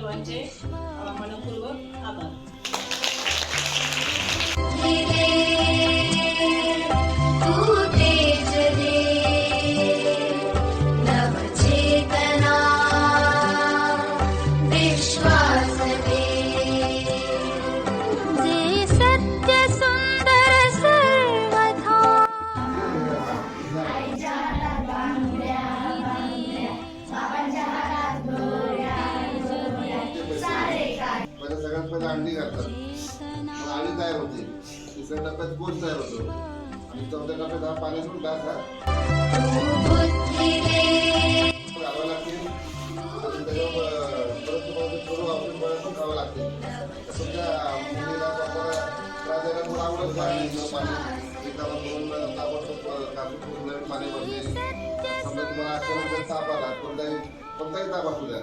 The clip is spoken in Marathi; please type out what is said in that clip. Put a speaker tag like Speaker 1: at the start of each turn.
Speaker 1: सर्वांचे मनपूर्वक आभार.
Speaker 2: सगळ्यात पहिले अंडी घालतात, मग अंडी तयार होते. तिसऱ्या टप्प्यात गोड तयार होतो आणि चौथ्या टप्प्यात हा पाण्यातून डास हा घालावा लागते. अजून त्याच्यावर परत तुम्हाला थोडं औषध गोळ्या पण खावं लागते. तुमच्या मुलीला त्रास द्यायला थोडं आवडत पाणी एकाला दोन ताबडतोब कापून नवीन पाणी भरते. समजा तुम्हाला अचानक ताप आला, कोणताही ताप असू द्या,